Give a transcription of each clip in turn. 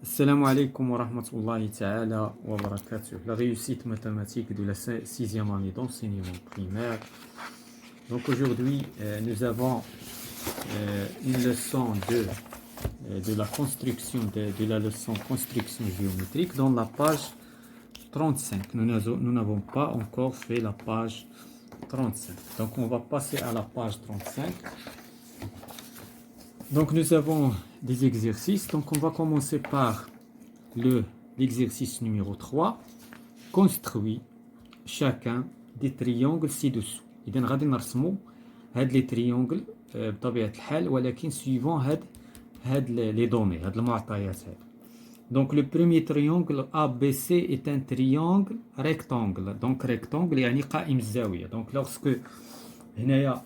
Assalamu alaikum wa rahmatullahi ta'ala wa barakatuh. La réussite mathématique de la sixième année d'enseignement primaire. Donc aujourd'hui, nous avons une leçon de la construction, de la leçon construction géométrique dans la page 35. Nous n'avons pas encore fait la page 35. Donc on va passer à la page 35. Donc nous avons des exercices. Donc on va commencer par l'exercice numéro 3. Construit chacun des triangles ci-dessous. إذن غادي نرسموا هاد لي تريونغل بطبيعة الحال ولكن suivant هاد les données, هاد المعطيات هاد. Donc le premier triangle ABC est un triangle rectangle. Donc rectangle يعني قائم الزاوية. Donc lorsque هنايا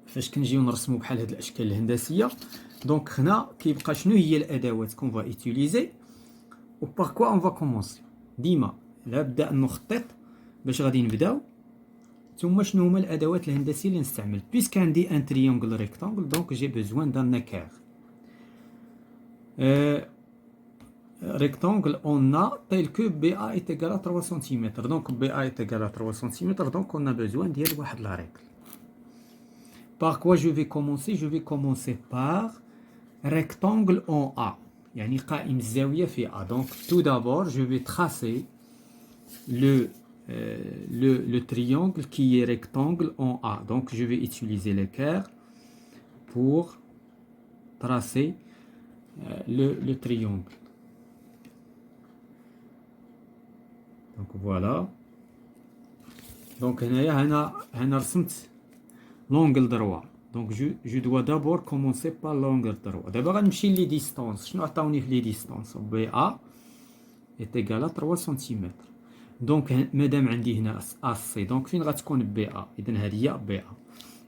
فاش كنجيو نرسمو بحال هاد الاشكال الهندسيه دونك هنا كيبقى شنو هي الادوات كون فا يوتيليزي و باغ كوا اون فا كومونسي. ديما لابد نخطط باش غادي نبداو ثم شنو هما الادوات الهندسيه اللي نستعمل. بيسك عندي ان تريونغل ريكتانغل دونك جي بيزوان دان نكار rectangle on a tel que BA est égal à 3 cm. Donc BA est égal à 3 cm, donc on a besoin ديال واحد لا règle. Par quoi je vais commencer? Je vais commencer par rectangle en A. يعني قائم الزاوية في A. Donc tout d'abord, je vais tracer le triangle qui est rectangle en A. Donc je vais utiliser l'équerre pour tracer le triangle. Donc voilà. Donc هنا رسمت l'angle droit. Donc je dois d'abord commencer par l'angle droit. D'abord غنمشي les distances. شنو عطاوني في les distances؟ BA est égal à 3 cm. Donc مادام عندي هنا AC donc فين غتكون BA؟ إذن هذه هي BA.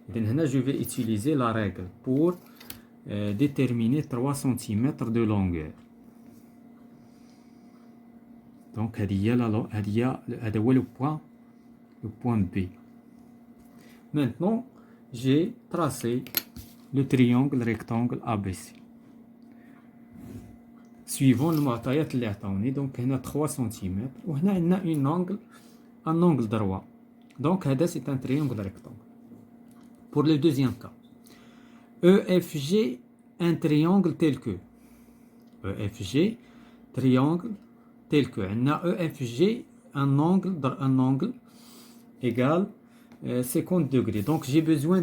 إذن هنا je vais utiliser la règle pour déterminer 3 cm de longueur. Donc هذا هو le point B. Maintenant j'ai tracé le triangle rectangle ABC suivant المعطيات اللي عطاوني. دونك هنا 3 سنتيمتر وهنا عندنا un angle droit. Donc هذا c'est un triangle rectangle. Pour le deuxième cas, EFG un triangle tel que EFG triangle tel que عندنا EFG un angle égal 50 degrés. Donc j'ai besoin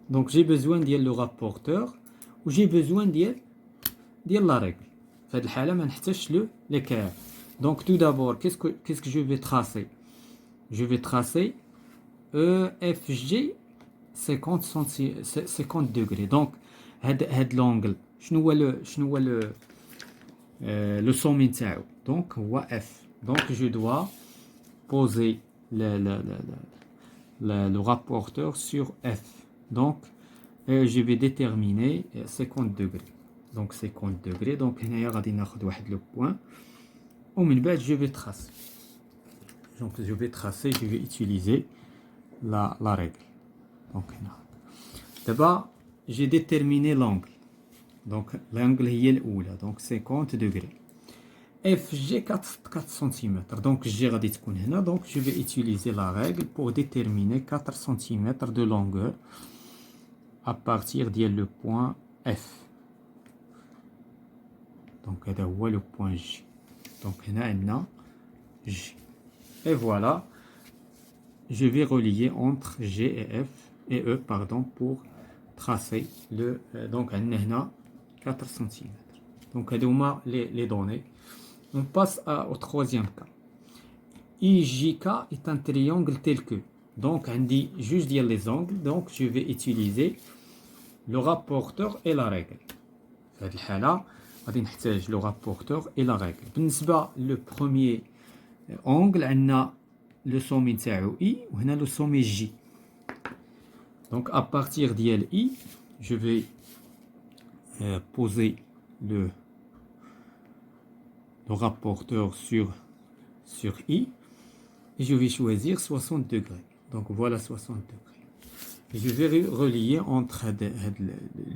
donc j'ai besoin le rapporteur ou j'ai besoin la règle. في هذه الحالة ما نحتاجش l'équerre. Donc tout d'abord qu'est-ce que je vais tracer? Je vais tracer EFG 50 degrés. Donc هاد l'angle شنو هو le sommet نتاعو؟ donc هو F. Donc je dois poser le rapporteur sur F. Donc je vais déterminer 50 degrés. Donc 50 degrés. Donc هنايا غادي ناخذ واحد لو point ومن بعد je vais tracer. Donc je vais tracer, je vais utiliser la règle. Donc هنا d'abord j'ai déterminé l'angle. Donc l'angle هي الأولى. Donc 50 degrés. FG 4 cm. Donc G غادي تكون هنا. Donc je vais utiliser la règle pour déterminer 4 cm de longueur à partir de le point F. Donc هذا هو le point G. Donc هنا عندنا G. Et voilà. Je vais relier entre G et F et E pardon pour tracer donc عندنا هنا 4 cm. Donc هادو هما les données. On passe au troisième cas. IJK est un triangle tel que. Donc, on dit juste dire les angles. Donc, je vais utiliser le rapporteur et la règle. في هذه الحالة غادي نحتاج le rapporteur et la règle. بالنسبة le premier angle عندنا le sommet نتاعو I وهنا le sommet J. Donc, à partir ديال I, je vais poser le rapporteur sur I et je vais choisir 60 degrés. Donc voilà 60 degrés. Je vais relier entre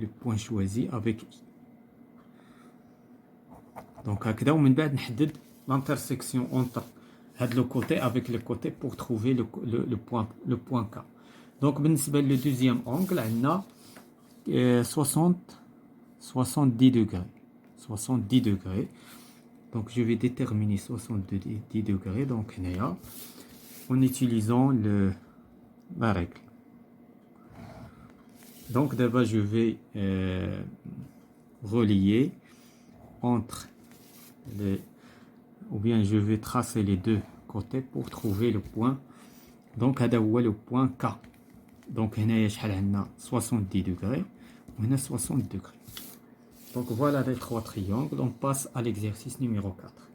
le point choisi avec I. Donc, هكذا ومن بعد نحدد l'intersection entre le côté avec le côté pour trouver le point K. Donc, بالنسبة le deuxième angle, on a 70 degrés. 70 degrés. Donc, je vais déterminer 70 degrés. Donc, en utilisant la règle. Donc, d'abord, je vais relier entre ou bien je vais tracer les deux côtés pour trouver le point. Donc, هذا هو le point K. Donc, هنايا شحال عندنا 70 degrés وهنا 60 degrés. Donc, voilà les trois triangles. On passe à l'exercice numéro 4.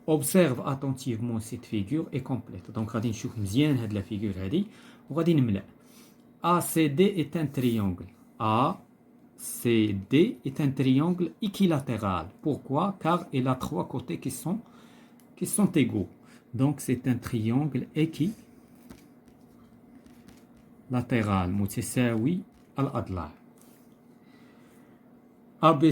Observe attentivement cette figure et complète. Donc, غادي نشوف مزيان هاد la figure هادي وغادي نملأ. ACD est un triangle. ACD est un triangle équilatéral. Pourquoi? Car il a trois côtés qui sont égaux. Donc, c'est un triangle équilatéral. متساوي الأضلاع. ABD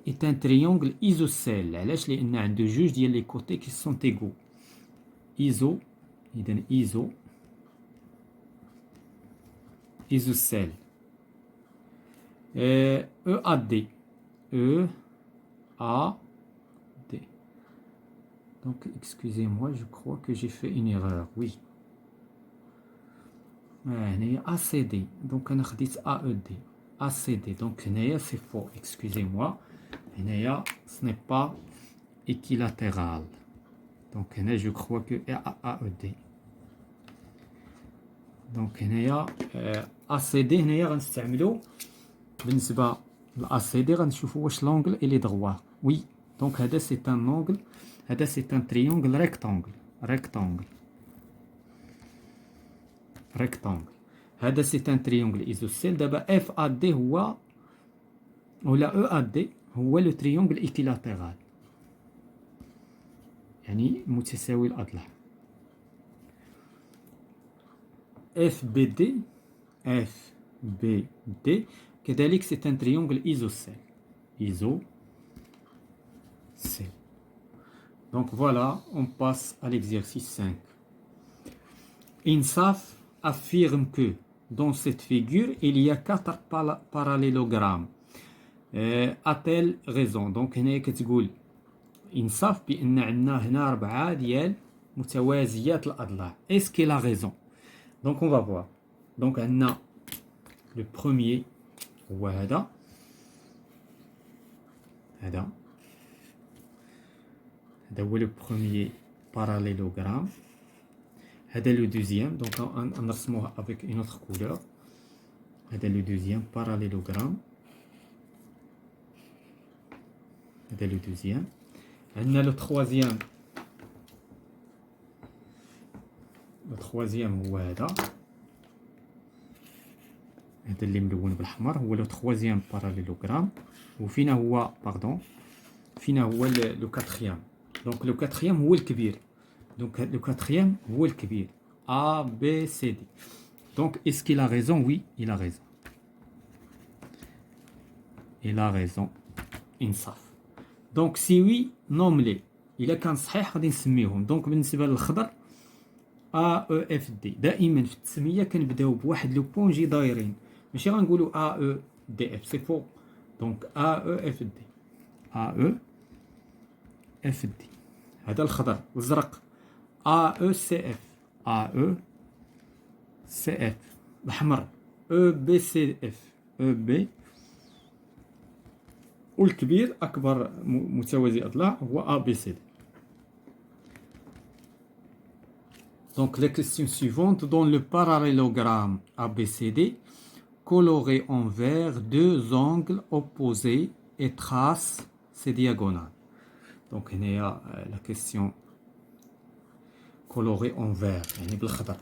est un triangle isocèle. علاش؟ لأن عنده جوج ديال les côtés qui sont égaux. Isocèle. EAD. Donc, excusez-moi, je crois que j'ai fait une erreur. Oui. ACD. Donc, on a dit AED. ACD. Donc, c'est faux. Excusez-moi. Ce n'est pas équilatéral. Donc, je crois que AED. Donc, ACD, غنستعملو بالنسبة للACD غنشوفو واش l'angle il est droit. Oui. Donc, هذا c'est un angle. هذا c'est un triangle rectangle. هذا c'est un triangle isocèle. دابا FAD هو ولا EAD هو le triangle équilatéral. يعني متساوي الأضلاع. FBD كذلك c'est un triangle isocèle. Donc voilà, on passe à l'exercice 5. INSAF affirme que dans cette figure, il y a 4 parallélogrammes. A-t-elle raison? Donc هنا كتقول INSAF بأن عندنا هنا 4 ديال متوازيات الأضلاع. Est-ce qu'elle a raison? Donc on va voir. Donc on a le premier هو هذا هو le premier parallélogramme. هذا le deuxième. Donc on نرسموه avec une autre couleur. هذا le deuxième parallélogramme. هذا le deuxième. On a le troisième. Le troisième هو هذا اللي ملون بالأحمر هو le troisième parallélogramme. وفينا هو فينا هو le quatrième. Donc le quatrième هو الكبير. Donc le quatrième هو الكبير. A, B, C, D. Donc est-ce qu'il a raison? Oui, il a raison. Il a raison. إنصاف. Donc si oui, nomme-les. إلا كان صحيح غادي نسميهم. Donc بالنسبة للخضر AEFD. دائما في التسمية كنبداو بواحد لو بون نجي دايرين. ماشي غنقولوا AEDF. C'est faux. Donc AEFD. هذا الخضر. الزرق AECF. الأحمر EBCF. والكبير أكبر متوازي أضلاع هو ABCD. Donc les questions suivantes. Dans le parallélogramme ABCD, colorez en vert deux angles opposés et trace ces diagonales. Donc il y a la question colorée en vert يعني بالخضر.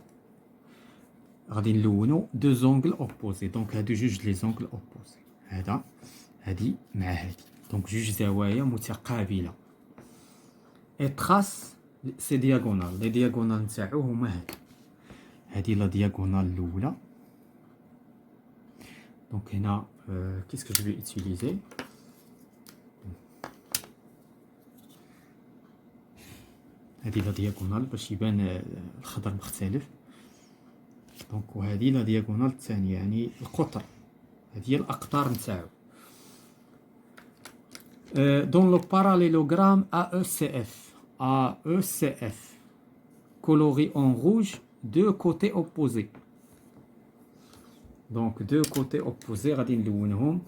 غادي نلونو deux angles opposés. Donc هادو جوج les angles opposés. هادي مع هادي. Donc جوج زوايا متقابلة. Et trace ces diagonales. Les diagonales نتاعو هما هادو. هذه لا diagonale الأولى. Donc هنا qu'est-ce que je vais utiliser? هذه لا diagonale باش يبان الخضر مختلف. دونك وهذه لا diagonale الثانية يعني القطر، هذه هي الأقطار نتاعو. Dans le parallélogramme AECF coloré en rouge deux côtés opposés. Donc deux côtés opposés غادي نلونهم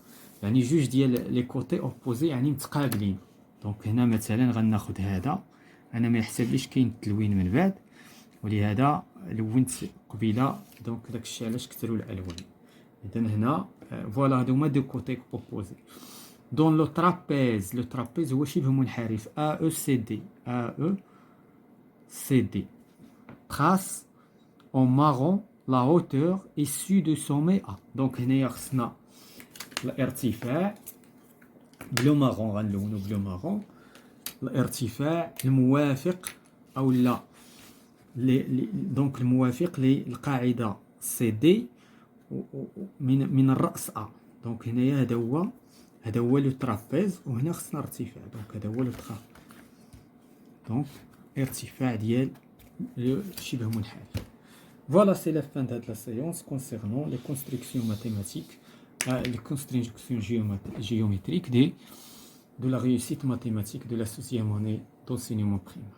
يعني جوج ديال لي كوتي اوبوزي يعني متقابلين. دونك هنا مثلا غناخذ هذا، انا ما يحسبليش كاين التلوين من بعد ولهذا لونت قبيله، دونك داكشي علاش كثروا الالوان. اذا هنا فوالا هادو هما دو كوتي اوبوزي. دون لو ترابيز، لو ترابيز هو شبه منحرف AECD trace en marron la hauteur issue du sommet A. دونك هنايا خصنا الارتفاع بلو مارون، غنلونو بلو مارون الارتفاع الموافق او لا دونك الموافق للقاعده سي دي من الراس A. دونك هنايا هذا هو لو ترابيز وهنا خصنا ارتفاع، دونك هذا هو لو ترابيز. دونك ارتفاع ديال شبه منحرف. Voilà, c'est la fin de la séance concernant les constructions mathématiques, les constructions géométriques de la réussite mathématique de la 6e année d'enseignement primaire.